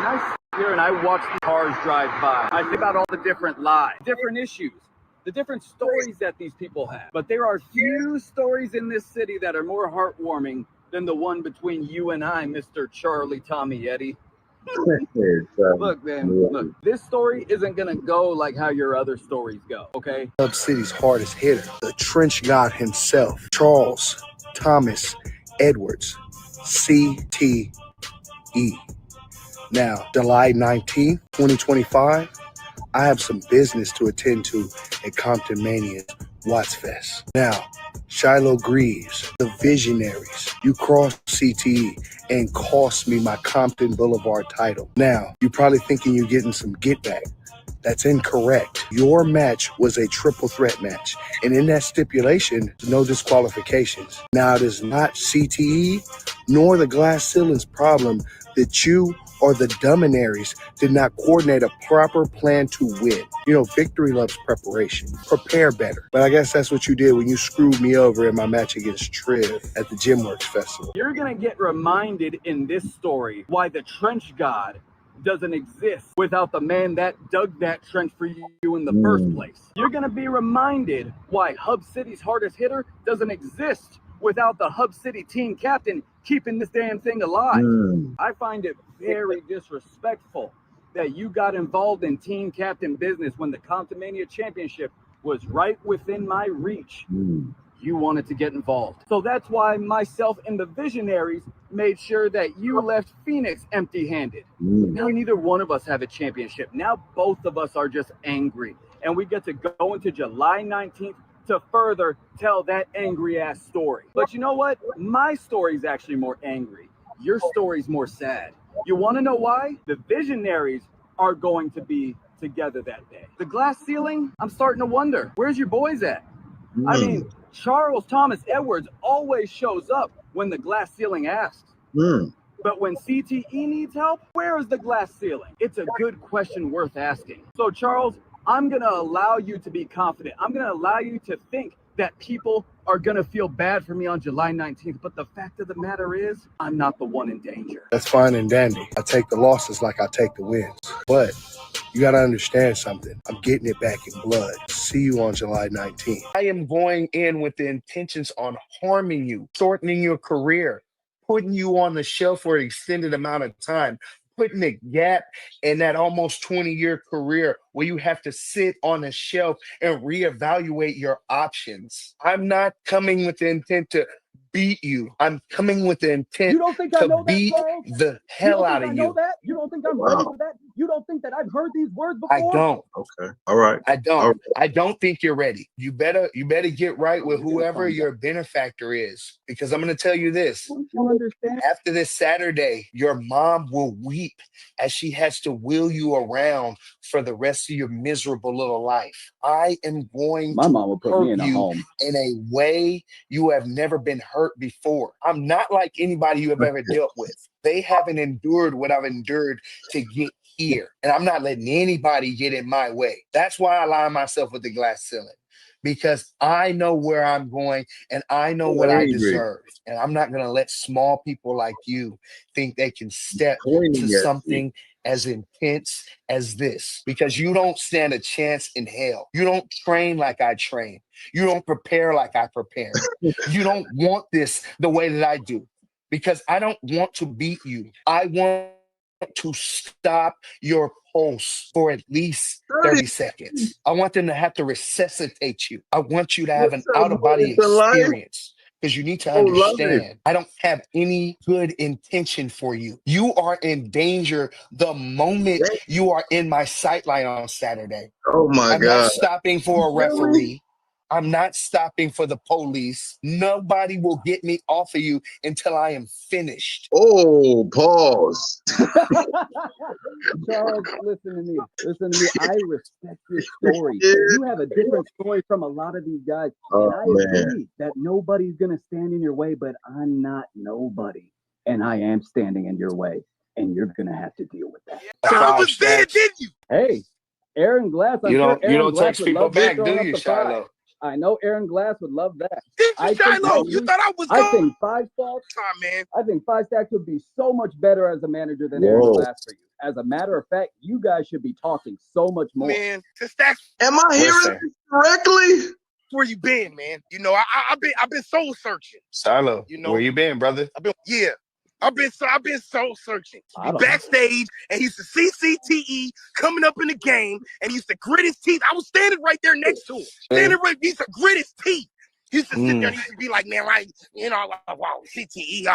when I sit here and I watch the cars drive by, I think about all the different lives, different issues, the different stories that these people have. But there are few stories in this city that are more heartwarming than the one between you and I, Mr. Charlie Tommy Eddie. Look, man, look, this story isn't gonna go like how your other stories go, okay? Hub City's hardest hitter, the trench god himself, Charles Thomas Edwards, CTE. Now, July 19th, 2025, I have some business to attend to at Compton Mania's Watts Fest. Now, Shiloh Greaves, the visionaries, you crossed CTE and cost me my Compton Boulevard title. Now, you're probably thinking you're getting some get back. That's incorrect. Your match was a triple threat match, and in that stipulation, no disqualifications. Now, it is not CTE nor the glass ceiling's problem that you or the Dominaries did not coordinate a proper plan to win. You know, victory loves preparation. Prepare better. But I guess that's what you did when you screwed me over in my match against Triv at the Gymworks Festival. You're gonna get reminded in this story why the trench god doesn't exist without the man that dug that trench for you in the first place. You're gonna be reminded why Hub City's hardest hitter doesn't exist without the Hub City team captain keeping this damn thing alive. I find it very disrespectful that you got involved in team captain business when the Compton Mania Championship was right within my reach. You wanted to get involved. So that's why myself and the Visionaries made sure that you left Phoenix empty-handed. Now neither one of us have a championship. Now both of us are just angry. And we get to go into July 19th to further tell that angry ass story. But you know what? My story is actually more angry. Your story's more sad. You want to know why? The Visionaries are going to be together that day. The glass ceiling, I'm starting to wonder, where's your boys at? I mean, Charles Thomas Edwards always shows up when the glass ceiling asks. But when CTE needs help, where is the glass ceiling? It's a good question worth asking. So Charles, I'm gonna allow you to be confident. I'm gonna allow you to think that people are gonna feel bad for me on July 19th. But the fact of the matter is, I'm not the one in danger. That's fine and dandy. I take the losses like I take the wins. But you gotta understand something. I'm getting it back in blood. See you on July 19th. I am going in with the intentions on harming you, shortening your career, putting you on the shelf for an extended amount of time, putting a gap in that almost 20-year career where you have to sit on a shelf and reevaluate your options. I'm not coming with the intent to beat you. I'm coming with the intent to beat the hell out of you. You don't think I'm ready for that? You don't think that I've heard these words before? I don't. Okay. All right. I don't. All right. I don't think you're ready. You better get right with whoever your benefactor is, because I'm going to tell you this. You understand? After this Saturday, your mom will weep as she has to wheel you around for the rest of your miserable little life. I am going My mom will put me hurt in a you home. in a way you have never been hurt before. I'm not like anybody you have ever dealt with. They haven't endured what I've endured to get here. And I'm not letting anybody get in my way. That's why I align myself with the glass ceiling, because I know where I'm going and I know what I deserve. And I'm not going to let small people like you think they can step to something as intense as this, because you don't stand a chance in hell. You don't train like I train. You don't prepare like I prepare. You don't want this the way that I do, because I don't want to beat you. I want to stop your pulse for at least 30 seconds. I want them to have to resuscitate you. I want you to have an out-of-body experience, because you need to understand, I don't have any good intention for you. You are in danger the moment you are in my sightline on Saturday. Oh my I'm God. not stopping for a referee. I'm not stopping for the police. Nobody will get me off of you until I am finished. Oh, pause. Charles, listen to me. Listen to me. I respect your story. You have a different story from a lot of these guys. And I agree that nobody's going to stand in your way, but I'm not nobody. And I am standing in your way. And you're going to have to deal with that. I was there, didn't you? Hey, Aaron Glass. You don't text people back, do you, Shiloh? I know Aaron Glass would love that. Shiloh, you thought I was I think 5 stacks. man. I think 5 stacks would be so much better as a manager than Aaron Glass for you. As a matter of fact, you guys should be talking so much more. Man, am I hearing this correctly? Where you been, man? You know, I've been soul searching. Shiloh, You know, where you been, brother? I've been soul searching. He backstage, and he's the CTE coming up in the game, and he used to grit his teeth. I was standing right there next to him. He used to grit his teeth. He used to sit there and he used to be like, man, right, you know, wow, CTE,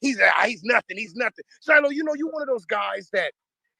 he's nothing, he's nothing. Shiloh, you know, you're one of those guys that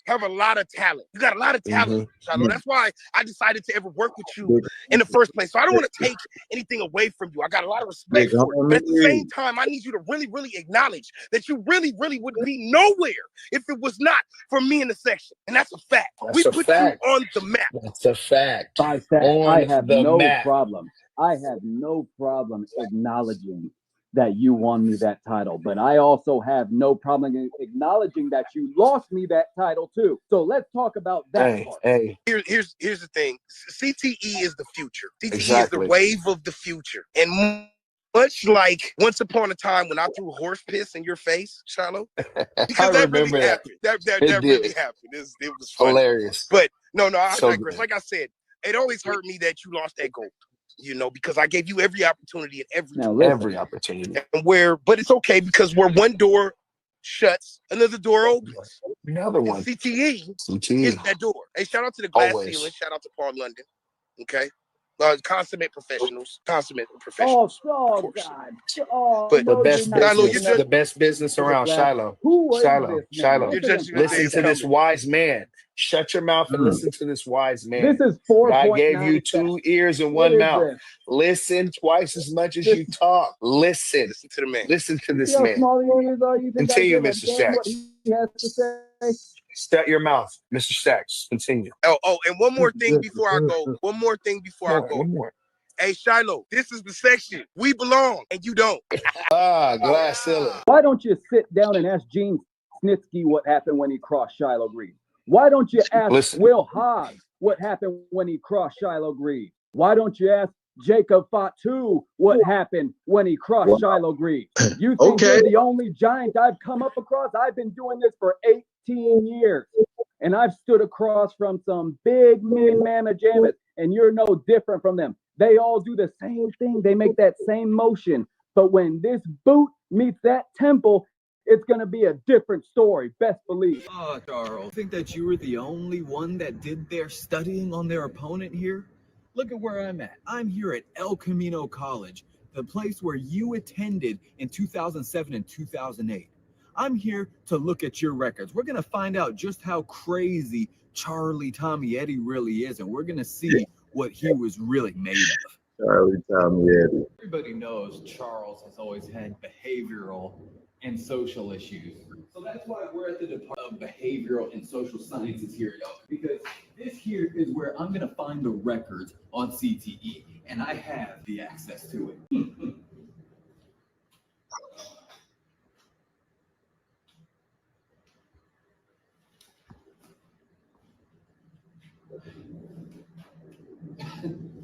have a lot of talent. You got a lot of talent, Shiloh. That's why I decided to ever work with you in the first place. So I don't want to take anything away from you. I got a lot of respect for it. But at the same time, I need you to really, really acknowledge that you really, really would be nowhere if it was not for me in the section. And that's a fact. We put you on the map. That's a fact. By that, I have no problem. I have no problem acknowledging that you won me that title, but I also have no problem acknowledging that you lost me that title too. So let's talk about that part. Here's the thing. CTE is the future. CTE is the wave of the future. And much like once upon a time when I threw horse piss in your face, Shiloh, because that really happened. That really happened. It was funny. Hilarious. But no, I digress. Like I said, it always hurt me that you lost that gold. You know, because I gave you every opportunity and every opportunity. And but it's okay because where one door shuts, another door opens. Another one. CTE is that door. Hey, shout out to the glass ceiling. Shout out to Paul London. Okay. Consummate professionals. Oh, God. But the best business around, Shiloh. Shiloh. Listen to this wise man. Shut your mouth and listen to this wise man. This is 4. God gave you 2 ears and 1 mouth. Listen twice as much as you talk. Listen to the man. Listen to this man. Continue, Mr. Sachs. Shut your mouth, Mr. Sachs. Continue. Oh, and one more thing before I go. One more. Hey, Shiloh, this is the section. We belong, and you don't. Glass ceiling. Why don't you sit down and ask Gene Snitsky what happened when he crossed Shiloh Green? Why don't you ask Will Hobbs what happened when he crossed Shiloh Green? Why don't you ask Jacob Fatu what happened when he crossed Shiloh Green? You think you're the only giant I've come up across? I've been doing this for 18 years. And I've stood across from some big men mamma jammas, and you're no different from them. They all do the same thing. They make that same motion. But when this boot meets that temple, it's going to be a different story, best believe. Oh, Charles, think that you were the only one that did their studying on their opponent here? Look at where I'm at. I'm here at El Camino College, the place where you attended in 2007 and 2008. I'm here to look at your records. We're going to find out just how crazy Charlie Tommietti really is, and we're going to see what he was really made of. Charlie Tommietti. Everybody knows Charles has always had behavioral and social issues. So that's why we're at the Department of Behavioral and Social Sciences here at Elk, because this here is where I'm going to find the records on CTE, and I have the access to it.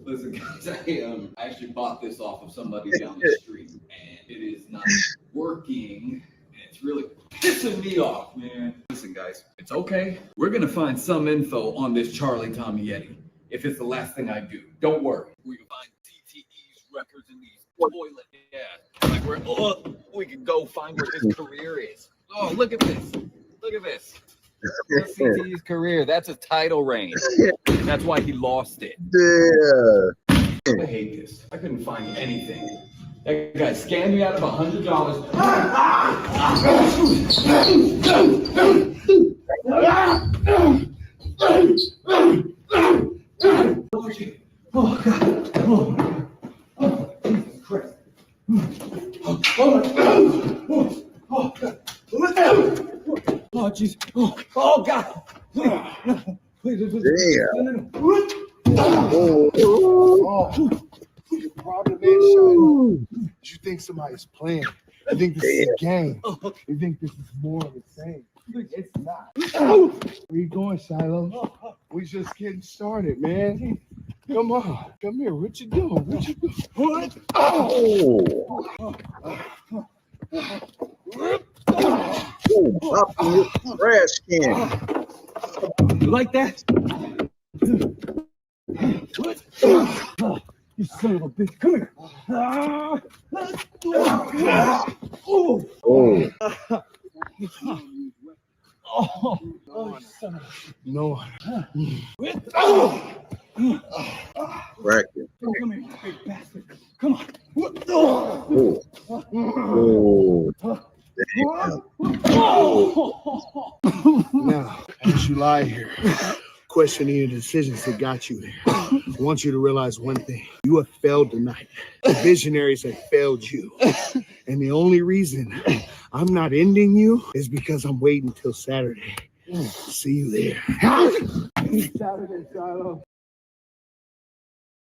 Listen, guys, I actually bought this off of somebody down the street, and it is not working, and it's really pissing me off, man. Listen, guys, it's okay. We're gonna find some info on this Charlie Tommietti. If it's the last thing I do, don't worry. We can find CTE's records in these toilet. Yeah, like we can go find where his career is. Oh, look at this. Look at this. That's CTE's career. That's a title reign. That's why he lost it. Yeah. I hate this. I couldn't find anything. That guy scammed me out of $100. Oh God. Oh my God. Oh Jesus Christ. Oh God. Oh jeez. Oh God. Please. Damn. The problem is, Shiloh, you think somebody's playing. You think this is a game. You think this is more of the same. It's not. Where you going, Shiloh? We just getting started, man. Come on. Come here. What you doing? What you doing? What? Pop in your trash can. like that? You son of a bitch. Come here. No. Bracket. Come here, you big bastard. Come on. Now, as you lie here, questioning your decisions that got you there, I want you to realize one thing. You have failed tonight. The visionaries have failed you. And the only reason I'm not ending you is because I'm waiting till Saturday. See you there. Saturday, Shiloh.